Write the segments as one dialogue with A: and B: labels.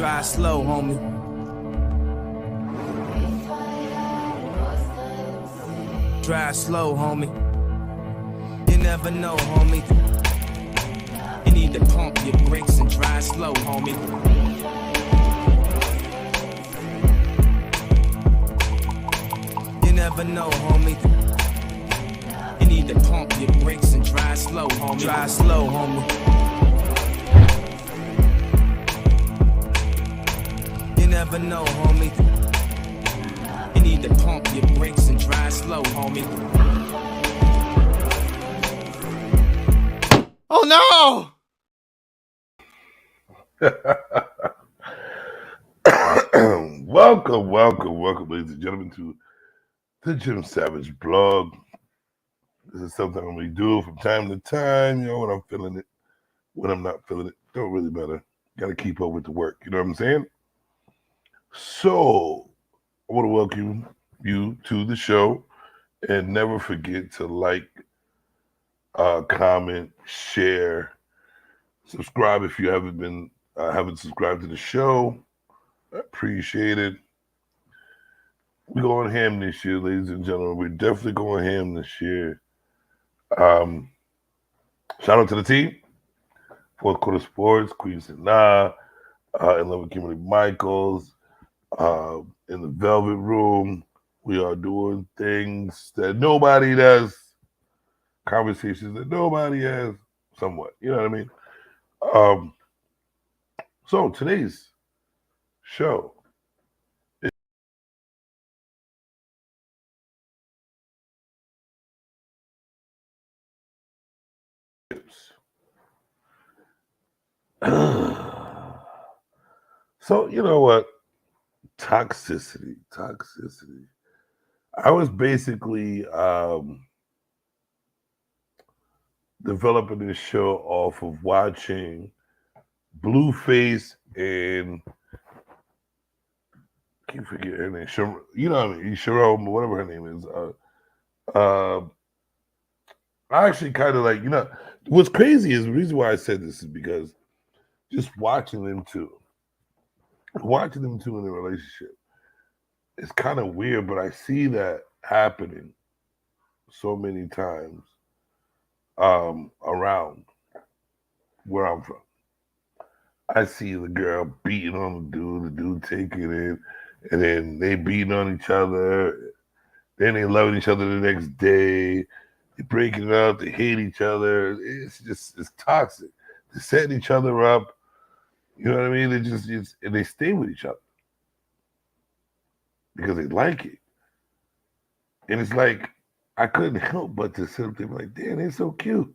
A: Try slow, homie. Drive slow, homie. You never know, homie. You need to pump your brakes and drive slow, homie. You never know, homie. You need to pump your brakes and drive slow, homie. Drive slow, homie. You never know, homie. You need to pump your brakes and drive slow, homie.
B: Oh
C: no! welcome, ladies and gentlemen, to the Jim Savage blog. This is something we do from time to time, you know, when I'm feeling it, when I'm not feeling it. Don't really matter. Got to keep up with the work, you know what I'm saying? So, I want to welcome you to the show, and never forget to like, comment, share, subscribe if you haven't subscribed to the show. I appreciate it. We're going ham this year, ladies and gentlemen. We're definitely going ham this year. Shout out to the team. Fourth Quarter Sports, Queen Sanaa, in love with Kimberly Michaels, in the Velvet Room. We are doing things that nobody does, conversations that nobody has, somewhat. You know what I mean? So today's show is so you know what? Toxicity. I was basically developing this show off of watching Blueface and I can't forget her name. You know what I mean? Sharon, whatever her name is. I actually kind of like, you know, what's crazy is the reason why I said this is because just watching them two in a relationship, it's kind of weird, but I see that happening so many times around where I'm from. I see the girl beating on the dude taking it, and then they beating on each other, then they loving each other the next day, they breaking up, they hate each other. It's toxic. They're setting each other up. You know what I mean? And they stay with each other because they like it. And it's like I couldn't help but to sit there like, damn, they're so cute.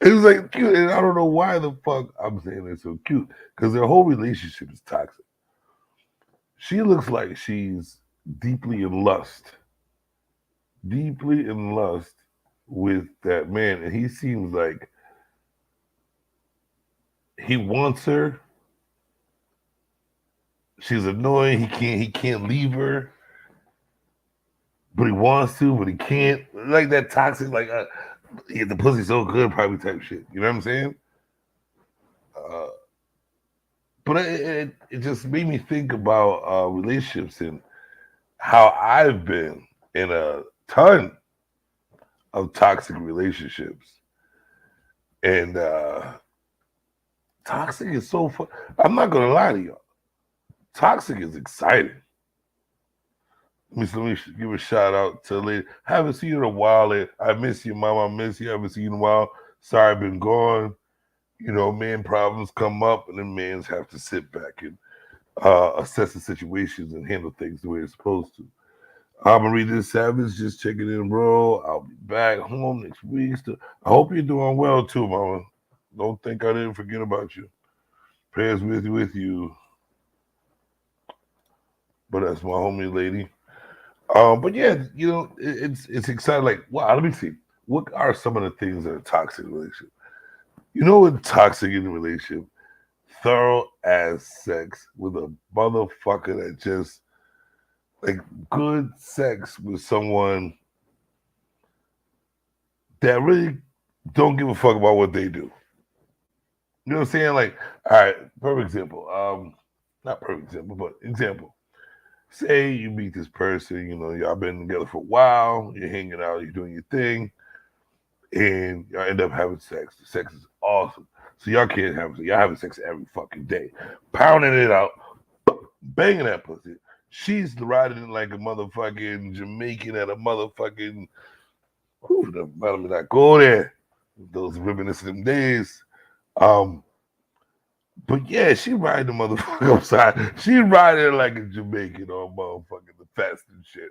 C: It was like cute, and I don't know why the fuck I'm saying they're so cute because their whole relationship is toxic. She looks like she's deeply in lust with that man, and he seems like he wants her. She's annoying. He can't leave her, but he wants to, but he can't. Like that toxic, like the pussy's so good, probably type shit. You know what I'm saying? But it just made me think about relationships and how I've been in a ton of toxic relationships. And toxic is so fun. I'm not going to lie to y'all. Toxic is exciting. Let me give a shout out to the lady. Haven't seen you in a while. I miss you, mom. I miss you. Haven't seen you in a while. Sorry, I've been gone. You know, man problems come up, and then mans have to sit back and assess the situations and handle things the way it's supposed to. I'm Marita Savage, just checking in, bro. I'll be back home next week. I hope you're doing well too, mama. Don't think I didn't forget about you. Prayers with you. But that's my homie lady. But yeah, you know, it's exciting. Like, wow, let me see. What are some of the things that are toxic in a relationship? You know what's toxic in a relationship? Thorough ass sex with a motherfucker that just like good sex with someone that really don't give a fuck about what they do. You know what I'm saying? Like, all right, perfect example. Not perfect example, but example. Say you meet this person, you know, y'all been together for a while, you're hanging out, you're doing your thing, and y'all end up having sex. The sex is awesome. So y'all can't have y'all having sex every fucking day, pounding it out, banging that pussy. She's riding it like a motherfucking Jamaican at a motherfucking. Whew, the bottom of that go there. Those reminiscent days. Um, but yeah, she riding the motherfucker upside. She riding it like a Jamaican or motherfucking the fast and shit.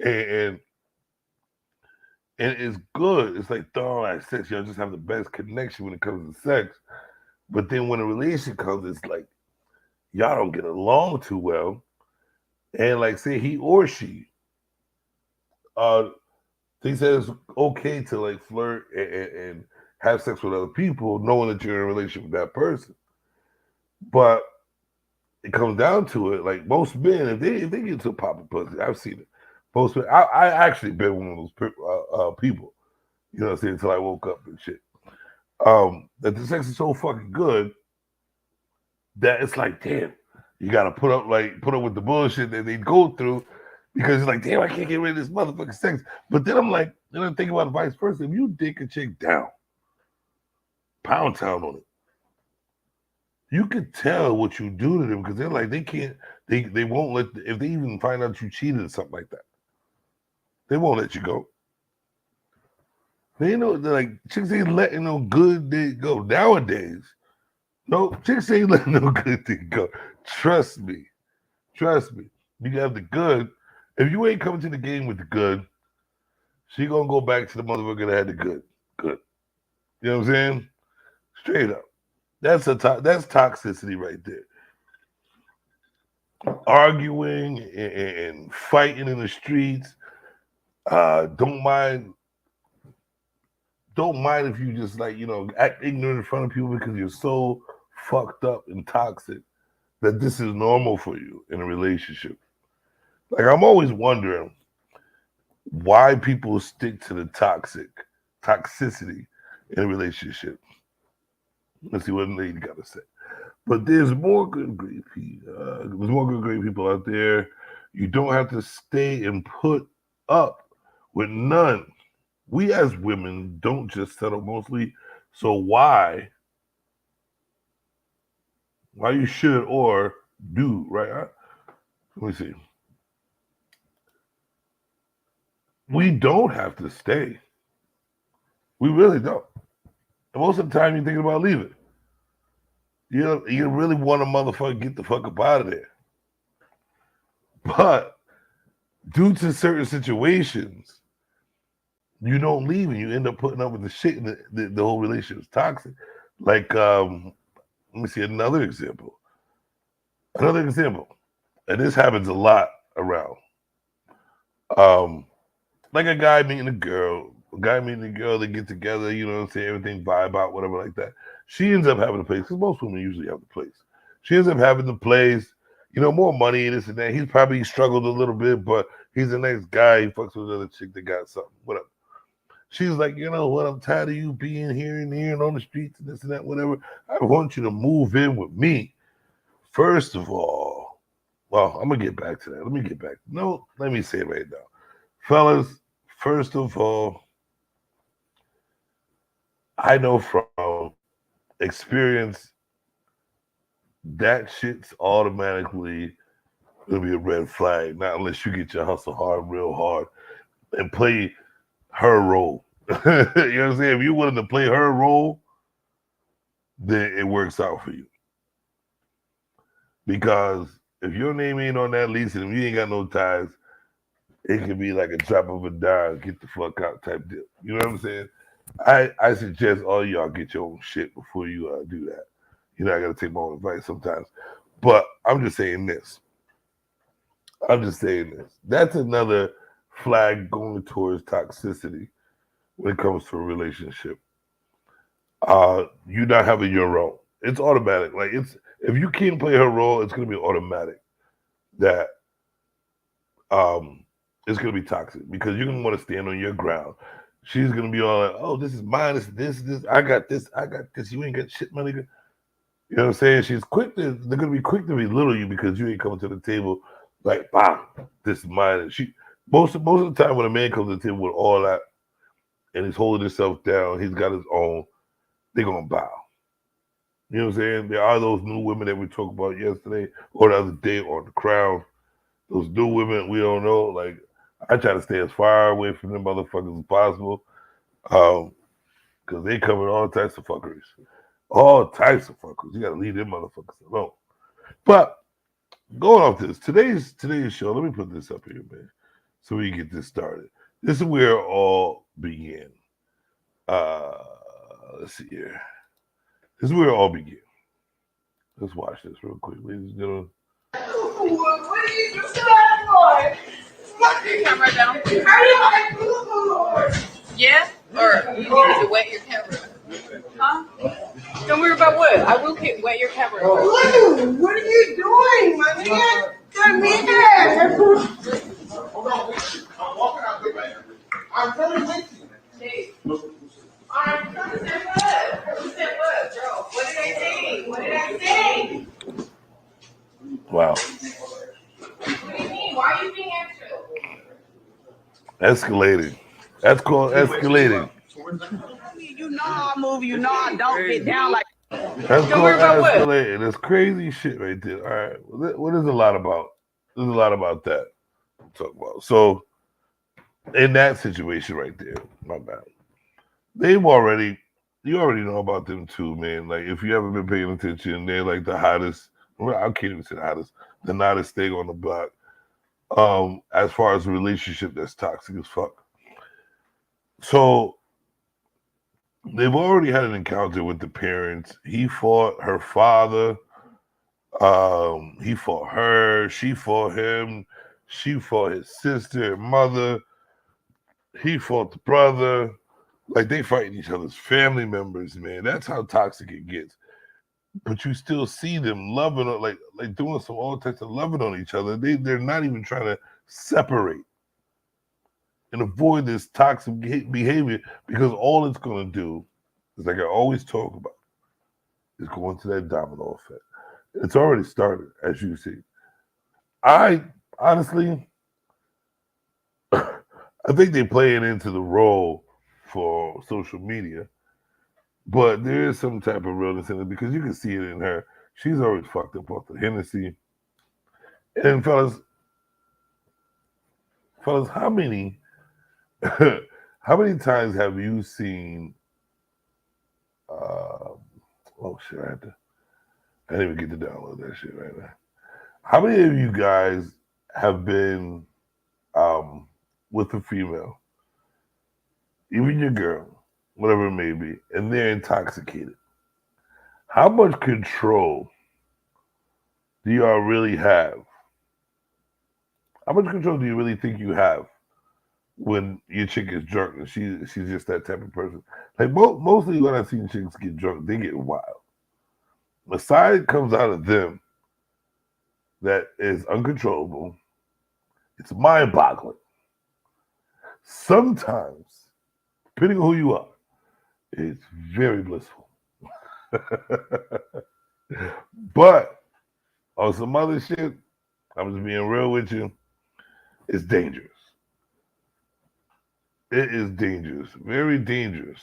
C: And and it's good. It's like thorough at sex. Y'all just have the best connection when it comes to sex. But then when a relationship comes, it's like y'all don't get along too well. And like say he or she uh thinks that it's okay to like flirt and have sex with other people, knowing that you're in a relationship with that person. But it comes down to it, like most men, if they get to a popping pussy, I've seen it. Most men, I actually been one of those people, you know what I'm saying, until I woke up and shit. That the sex is so fucking good that it's like, damn, you gotta put up with the bullshit that they go through because it's like, damn, I can't get rid of this motherfucking sex. But then I'm like, then I'm thinking about the vice versa. If you dick a chick down, pound town on it, you could tell what you do to them because they're like they can't they won't let if they even find out you cheated or something like that, they won't let you go. They know they're like chicks ain't letting no good thing go nowadays. No chicks ain't letting no good thing go. Trust me, trust me. You have the good. If you ain't coming to the game with the good, she gonna go back to the motherfucker that had the good. Good. You know what I'm saying? Straight up. That's toxicity right there. Arguing and fighting in the streets. Don't mind. Don't mind if you just like act ignorant in front of people because you're so fucked up and toxic that this is normal for you in a relationship. Like I'm always wondering why people stick to the toxicity in a relationship. Let's see what the lady got to say. But there's more good great people. There's more good great people out there. You don't have to stay and put up with none. We as women don't just settle mostly. So why you should or do right? Let me see. We don't have to stay. We really don't. And most of the time, you're thinking about leaving. You really want a motherfucker get the fuck up out of there. But due to certain situations, you don't leave and you end up putting up with the shit and the whole relationship is toxic. Like, let me see another example. Another example. And this happens a lot around. Um, like a guy meeting a girl, they get together, you know what I'm saying, everything vibe out, whatever like that. She ends up having the place, because most women usually have the place. She ends up having the place, more money, this and that. He's probably struggled a little bit, but he's a nice guy. He fucks with another chick that got something, whatever. She's like, you know what, I'm tired of you being here and on the streets and this and that, whatever. I want you to move in with me. First of all, well, I'm going to get back to that. Let me get back. No, let me say it right now. Fellas, first of all, I know from experience that shit's automatically gonna be a red flag. Not unless you get your hustle hard, real hard, and play her role. You know what I'm saying? If you're willing to play her role, then it works out for you. Because if your name ain't on that lease and if you ain't got no ties, it can be like a drop of a dime, get the fuck out type deal. You know what I'm saying? I suggest all y'all get your own shit before you do that. I got to take my own advice sometimes. But I'm just saying this. That's another flag going towards toxicity when it comes to a relationship. You not having your role. It's automatic. Like if you can't play her role, it's gonna be automatic that it's gonna be toxic because you're gonna want to stand on your ground. She's gonna be all like, "Oh, this is mine. This. I got this. You ain't got shit, money." You know what I'm saying? They're gonna be quick to belittle you because you ain't coming to the table like, bah, this is mine. And most of the time when a man comes to the table with all that and he's holding himself down, he's got his own, they're gonna bow. You know what I'm saying? There are those new women that we talked about yesterday or the other day on the Crown. Those new women we don't know. Like I try to stay as far away from them motherfuckers as possible. Because they cover all types of fuckeries. All types of fuckers. You gotta leave them motherfuckers alone. But going off this, today's show, let me put this up here, man. So we can get this started. This is where it all began. Uh let's see here. This is where it all began. Let's watch this real quick, ladies and gentlemen.
B: What are you doing? What your camera down? Are you like Lord? Yeah? Or you need to wet your camera? Huh? Don't worry about what? I will wet your camera. Blue, what are you doing, my man? Come here. Hold on. I'm walking out the way. I'm coming with you. Hey. I'm trying to say what? Who said what, bro? What did I say? What did I say?
C: Wow.
B: What do you mean? Why are you being extra?
C: Escalating. That's called escalating.
D: You know I move, you know I don't get down like.
C: That's called escalating. That's crazy shit right there. All right. What is a lot about? There's a lot about that to talk about. So in that situation right there, my bad. You already know about them too, man. Like if you haven't been paying attention, they're like the hottest. Well, I can't even say the hottest, the hottest thing on the block. As far as a relationship that's toxic as fuck. So they've already had an encounter with the parents. He fought her father. He fought her. She fought him. She fought his sister and mother. He fought the brother. Like they fighting each other's family members, man. That's how toxic it gets. But you still see them loving, like doing some all types of loving on each other. They're not even trying to separate and avoid this toxic behavior because all it's going to do is, like I always talk about, is go into that domino effect. It's already started, as you see. I honestly, I think they play it into the role for social media, but there is some type of realness in it because you can see it in her. She's always fucked up off the Hennessy. And fellas, how many times have you seen? Oh shit! I didn't even get to download that shit right now. How many of you guys have been with a female, even your girl, whatever it may be, and they're intoxicated? How much control do y'all really have? How much control do you really think you have when your chick is drunk and she's just that type of person? Like mostly when I've seen chicks get drunk, they get wild. The side comes out of them that is uncontrollable. It's mind-boggling. Sometimes, depending on who you are, it's very blissful. But on some other shit, I'm just being real with you, it's dangerous. It is dangerous, very dangerous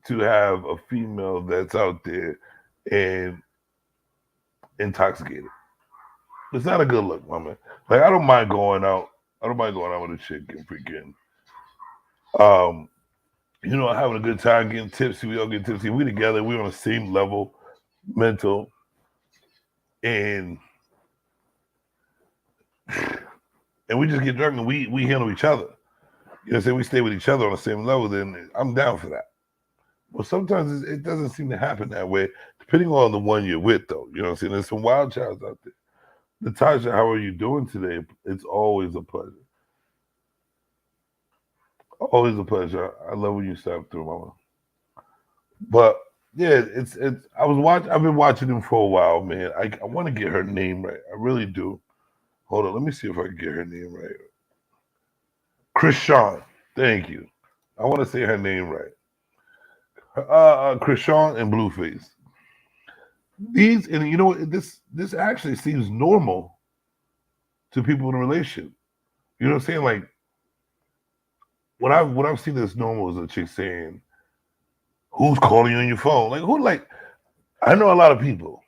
C: to have a female that's out there and intoxicated. It's not a good look, my man. Like I don't mind going out with a chick and freaking having a good time, getting tipsy. We all get tipsy. We together, we're on the same level, mental, and we just get drunk and we handle each other. You know what I'm saying? We stay with each other on the same level, then I'm down for that. But sometimes it doesn't seem to happen that way, depending on the one you're with, though. You know what I'm saying? There's some wild childs out there. Natasha, how are you doing today? It's always a pleasure. Always a pleasure. I love when you stop through, mama. But yeah, I've been watching him for a while, man. I want to get her name right. I really do. Hold on, let me see if I can get her name right. Chrisean. Thank you. I want to say her name right. Chrisean and Blueface. These, and you know what, this actually seems normal to people in a relationship. You know what I'm saying? Like what I've seen as normal is a chick saying, "Who's calling you on your phone?" Like who? Like I know a lot of people.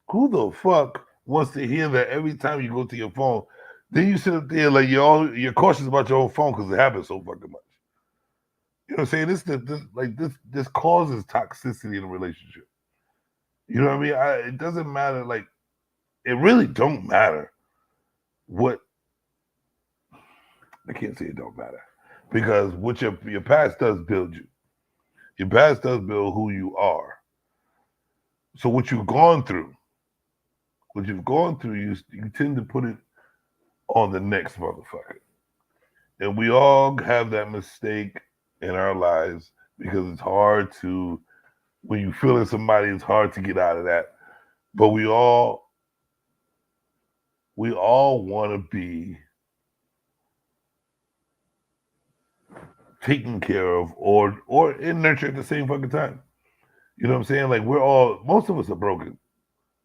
C: Who the fuck wants to hear that every time you go to your phone? Then you sit up there like you're cautious about your own phone because it happens so fucking much. You know what I'm saying? This causes toxicity in a relationship. You know what I mean? It doesn't matter. Like it really don't matter what. I can't say it don't matter because what your past does build you. Your past does build who you are. So what you've gone through, you tend to put it on the next motherfucker. And we all have that mistake in our lives because it's hard to, when you feel in somebody, it's hard to get out of that. But we all want to be taken care of or nurtured at the same fucking time. You know what I'm saying? Like most of us are broken.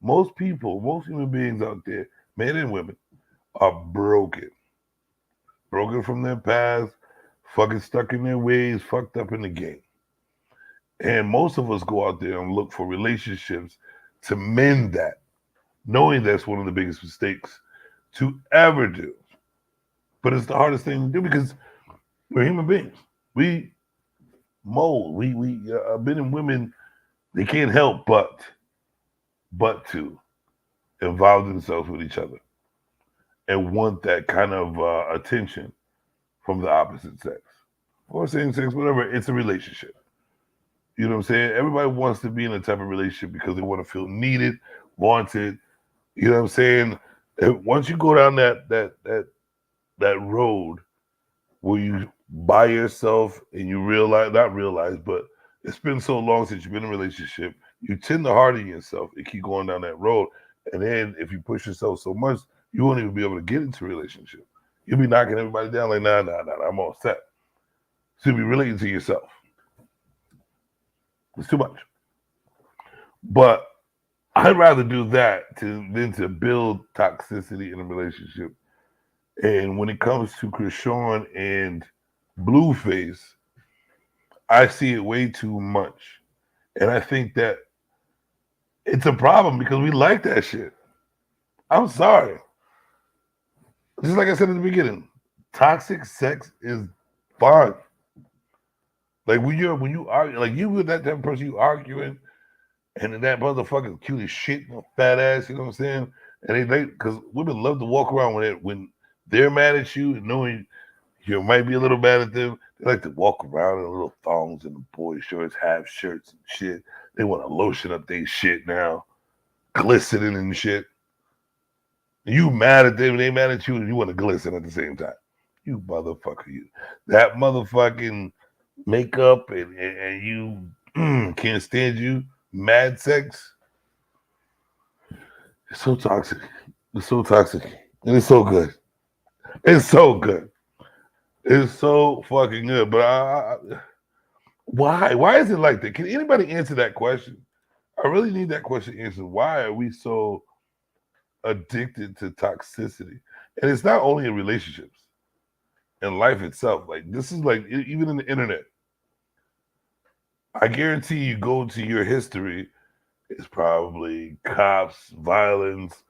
C: Most people, most human beings out there, men and women, are broken. Broken from their past, fucking stuck in their ways, fucked up in the game. And most of us go out there and look for relationships to mend that, knowing that's one of the biggest mistakes to ever do. But it's the hardest thing to do because we're human beings. We mold. We men and women, they can't help but to involve themselves with each other and want that kind of attention from the opposite sex or same sex, whatever. It's a relationship. You know what I'm saying? Everybody wants to be in a type of relationship because they want to feel needed, wanted. You know what I'm saying? And once you go down that road where you by yourself and you not realize, but it's been so long since you've been in a relationship, you tend to harden yourself and keep going down that road. And then if you push yourself so much, you won't even be able to get into a relationship. You'll be knocking everybody down like, nah, I'm all set. So you'll be relating to yourself. It's too much. But I'd rather do that than to build toxicity in a relationship. And when it comes to Chrisean and Blueface, I see it way too much. And I think that it's a problem because we like that shit. I'm sorry. Just like I said at the beginning, toxic sex is fun. Like when you argue, like you with that type of person, you arguing, and then that motherfucker's cute as shit, fat ass, you know what I'm saying? And they because women love to walk around when they're mad at you, knowing you might be a little mad at them. They like to walk around in little thongs and the boy shorts, half shirts and shit. They want to lotion up their shit now, glistening and shit. You mad at them, they mad at you, and you want to glisten at the same time. You motherfucker, you. That motherfucking makeup and you can't stand you. Mad sex. It's so toxic. It's so toxic. And it's so good. It's so good. It's so fucking good. But why? Why is it like that? Can anybody answer that question? I really need that question answered. Why are we so addicted to toxicity? And it's not only in relationships, in life itself. Like this is like even in the internet. I guarantee you go to your history, it's probably cops, violence,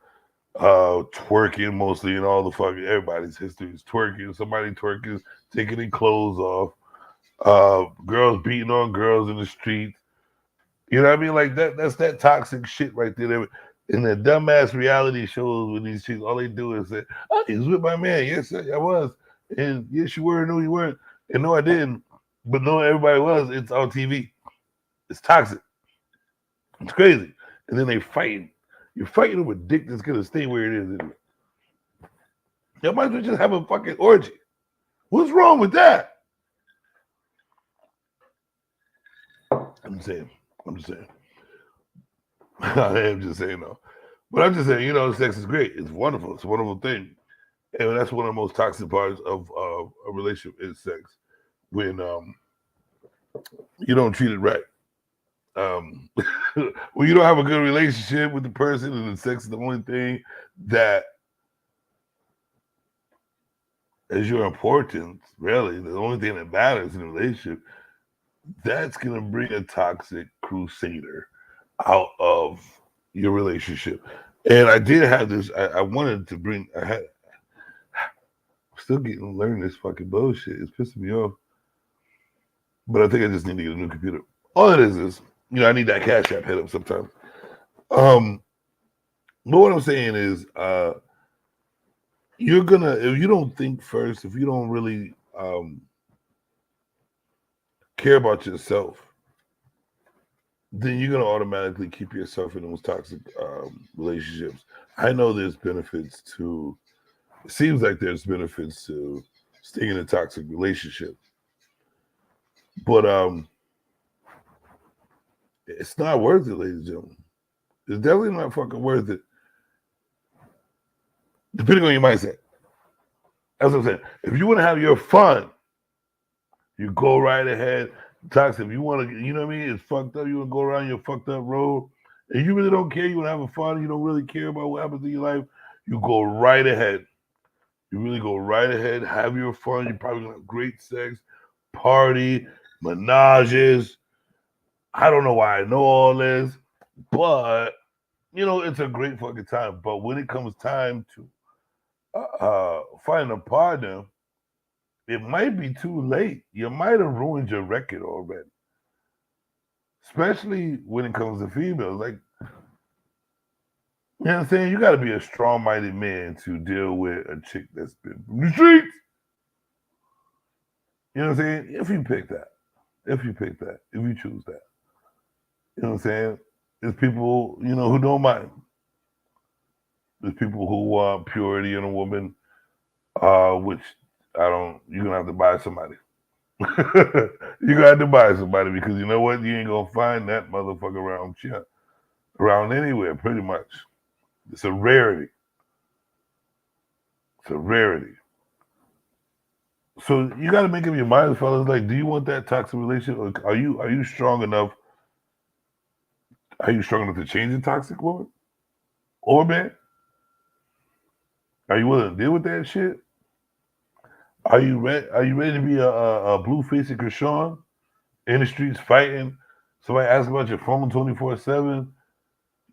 C: twerking mostly, and all the fucking everybody's history is twerking. Somebody twerking, taking their clothes off, girls beating on girls in the street. You know what I mean? Like that's that toxic shit right there. In the dumbass reality shows with these chicks, all they do is say, "Oh, he was with my man. Yes, I was. And yes, you were. No, you weren't. And no, I didn't. But no, everybody was. It's on TV. It's toxic. It's crazy. And then they fighting. You're fighting over a dick that's gonna stay where it is. Anyway. You might as well just have a fucking orgy. What's wrong with that? I'm just saying. I am just saying though. But I'm just saying, you know, sex is great. It's wonderful. It's a wonderful thing. And that's one of the most toxic parts of a relationship is sex. When you don't treat it right. when you don't have a good relationship with the person and the sex is the only thing that is your importance, really, the only thing that matters in a relationship, that's going to bring a toxic crusader out of your relationship. And I did have this, I wanted to bring, I'm still learning this fucking bullshit. It's pissing me off. But I think I just need to get a new computer. All it is, I need that Cash App hit up sometimes. But what I'm saying is, you're gonna, if you don't think first, if you don't really care about yourself, then you're gonna automatically keep yourself in those toxic relationships. I know there's benefits to. It seems like there's benefits to staying in a toxic relationship, but it's not worth it, ladies and gentlemen. It's definitely not fucking worth it. Depending on your mindset. That's what I'm saying. If you want to have your fun, you go right ahead. Toxic. If you want to, you know what I mean? It's fucked up. You want to go around your fucked up road. And you really don't care. You want to have fun. You don't really care about what happens in your life. You go right ahead. You really go right ahead. Have your fun. You're probably going to have great sex, party, menages. I don't know why I know all this, but, it's a great fucking time. But when it comes time to find a partner, it might be too late. You might have ruined your record already. Especially when it comes to females. Like, you know what I'm saying? You got to be a strong-minded man to deal with a chick that's been from the streets. You know what I'm saying? If you pick that. If you choose that. You know what I'm saying? There's people, who don't mind. There's people who want purity in a woman, which you're going to have to buy somebody. You're going to have to buy somebody because you know what? You ain't going to find that motherfucker around anywhere, pretty much. It's a rarity. So you got to make up your mind, fellas. Like, do you want that toxic relationship? Or are you strong enough? Are you strong enough to change a toxic woman or man? Are you willing to deal with that shit? Are you ready to be a blue-faced Krishan in the streets fighting? Somebody asks about your phone 24/7.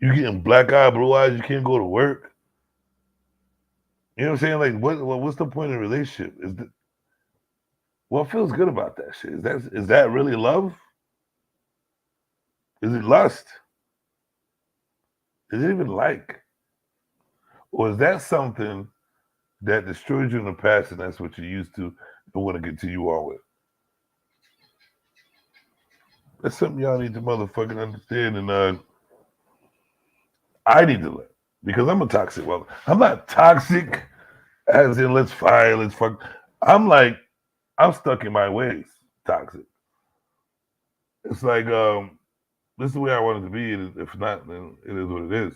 C: You getting black eye, blue eyes. You can't go to work. You know what I'm saying? Like, what's the point of a relationship? What feels good about that shit? Is that really love? Is it lust? Is it even like? Or is that something that destroyed you in the past and that's what you're used to and want to continue on with? That's something y'all need to motherfucking understand, and I need to learn because I'm a toxic. Well, I'm not toxic as in let's fight, let's fuck. I'm stuck in my ways, toxic. It's like this is the way I want it to be. If not, then it is what it is.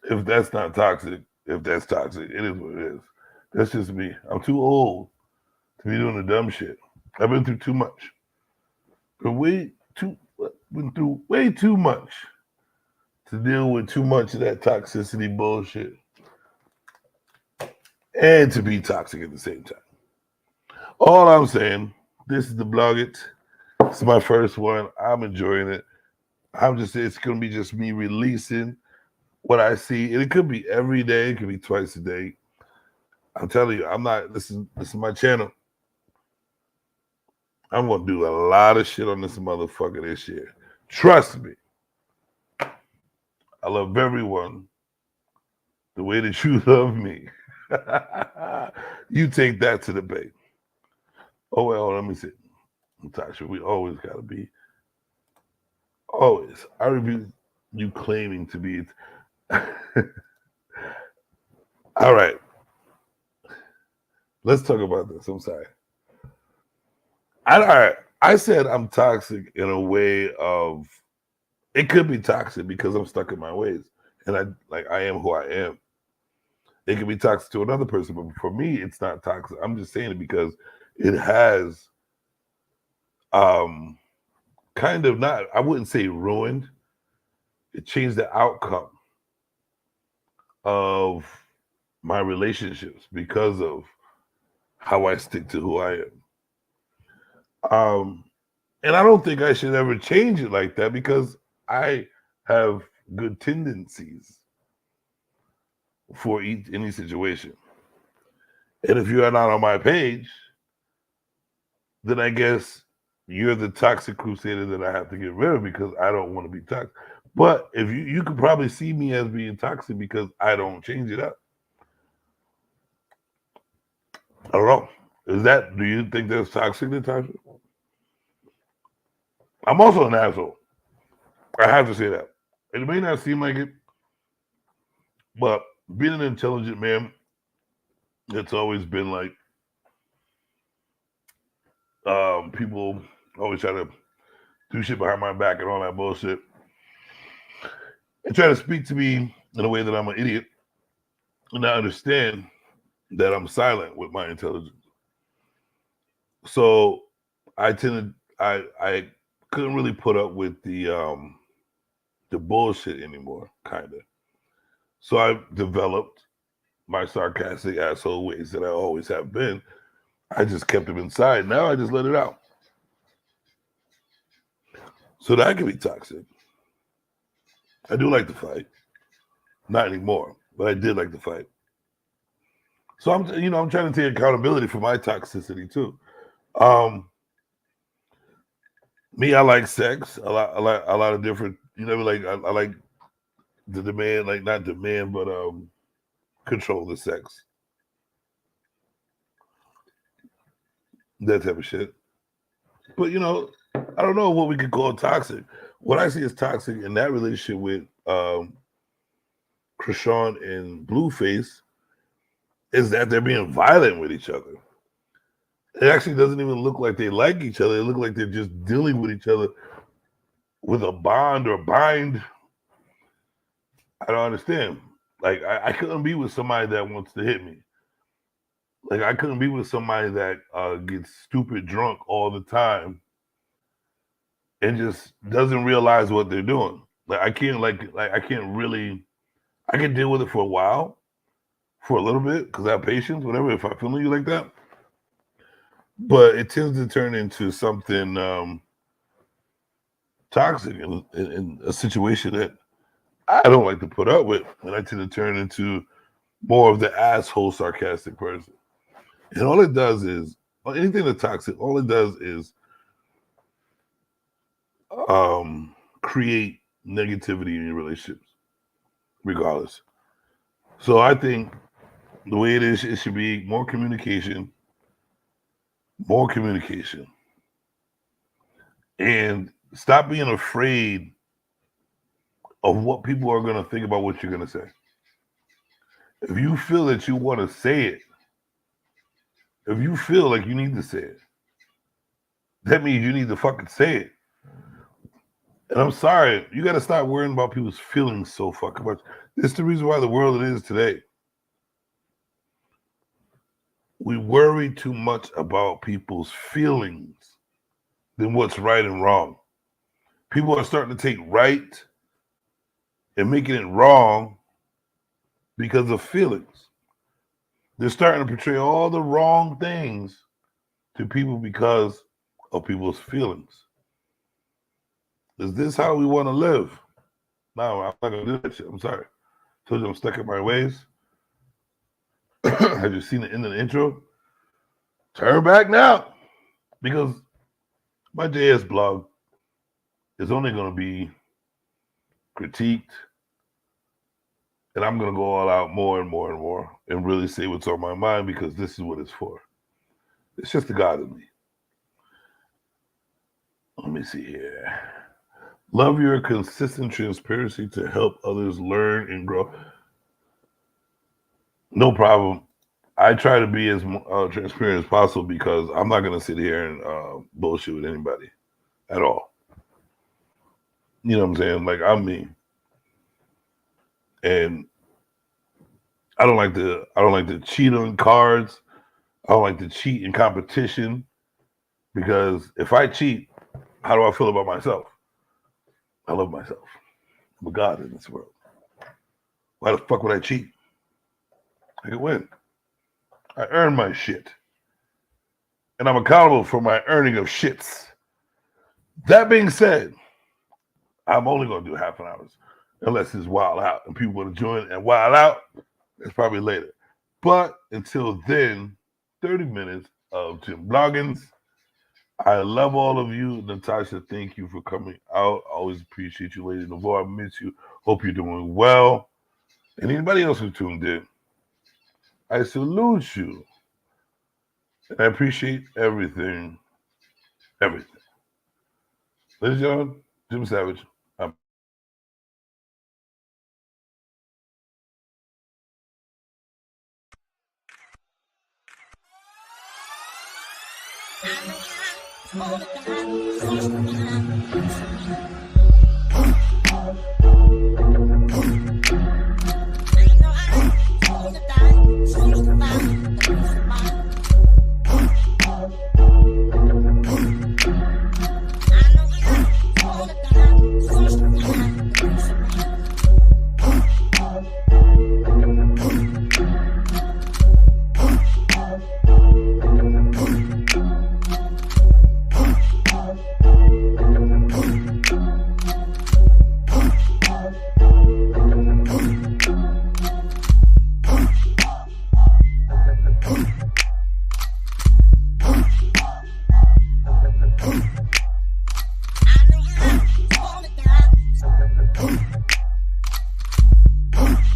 C: If that's not toxic, if that's toxic, it is what it is. That's just me. I'm too old to be doing the dumb shit. I've been through too much. Been through way too much to deal with too much of that toxicity bullshit. And to be toxic at the same time. All I'm saying, this is the Blog It. It's my first one. I'm enjoying it. It's going to be just me releasing what I see. And it could be every day. It could be twice a day. I'm telling you, this is my channel. I'm going to do a lot of shit on this motherfucker this year. Trust me. I love everyone the way that you love me. You take that to the bank. Oh, well, let me see. Natasha, we always got to be. Always. I review you claiming to be. All right. Let's talk about this. I'm sorry. I said I'm toxic in a way of, it could be toxic because I'm stuck in my ways. And I am who I am. It can be toxic to another person, but for me, it's not toxic. I'm just saying it because it has kind kind of not, I wouldn't say ruined. It changed the outcome of my relationships because of how I stick to who I am. And I don't think I should ever change it like that because I have good tendencies for any situation. And if you are not on my page, then I guess you're the toxic crusader that I have to get rid of because I don't want to be toxic. But if you could probably see me as being toxic because I don't change it up. I don't know. Do you think that's toxic, Natasha? I'm also an asshole. I have to say that. It may not seem like it, but being an intelligent man, it's always been like people always try to do shit behind my back and all that bullshit. And try to speak to me in a way that I'm an idiot. And I understand that I'm silent with my intelligence. So I couldn't really put up with the bullshit anymore, kind of. So I developed my sarcastic asshole ways that I always have been. I just kept them inside. Now I just let it out. So that can be toxic. I do like to fight. Not anymore, but I did like to fight. So I'm trying to take accountability for my toxicity too. Me, I like sex. A lot of different. I like the demand, like not demand, but control the sex. That type of shit. But I don't know what we could call toxic. What I see as toxic in that relationship with Krishan and Blueface is that they're being violent with each other. It actually doesn't even look like they like each other. It looks like they're just dealing with each other with a bond or bind. I don't understand. Like, I couldn't be with somebody that wants to hit me. Like, I couldn't be with somebody that gets stupid drunk all the time and just doesn't realize what they're doing. Like, I can deal with it for a while, for a little bit, because I have patience, whatever, if I feel you like that. But it tends to turn into something toxic in a situation that I don't like to put up with, and I tend to turn into more of the asshole, sarcastic person. And all it does is, anything that's toxic, all it does is create negativity in your relationships, regardless. So I think the way it is, it should be more communication, and stop being afraid of what people are going to think about what you're going to say. If you feel that you want to say it, if you feel like you need to say it, that means you need to fucking say it. And I'm sorry, you got to stop worrying about people's feelings so fucking much. This is the reason why the world it is today. We worry too much about people's feelings than what's right and wrong. People are starting to take right and making it wrong because of feelings. They're starting to portray all the wrong things to people because of people's feelings. Is this how we want to live? No, I'm not going to do that shit. I'm sorry. I told you I'm stuck in my ways. Have you seen it in the intro? Turn back now. Because my JS blog is only going to be critiqued. And I'm going to go all out more and more and more and really say what's on my mind because this is what it's for. It's just the God in me. Let me see here. Love your consistent transparency to help others learn and grow. No problem. I try to be as transparent as possible because I'm not going to sit here and bullshit with anybody at all. You know what I'm saying? Like, I'm me. And I don't like to cheat on cards. I don't like to cheat in competition because if I cheat, How do I feel about myself? I love myself. I'm a god in this world. Why the fuck would I cheat? I can win. I earn my shit. And I'm accountable for my earning of shits. That being said, I'm only going to do half an hour unless it's wild out and people want to join and wild out. It's probably later. But until then, 30 minutes of Jim Bloggins. I love all of you. Natasha, thank you for coming out. I always appreciate you, Lady Navarre. I miss you. Hope you're doing well. And anybody else who tuned in, I salute you. And I appreciate everything. Everything. Ladies and gentlemen, Jim Savage.
E: I'm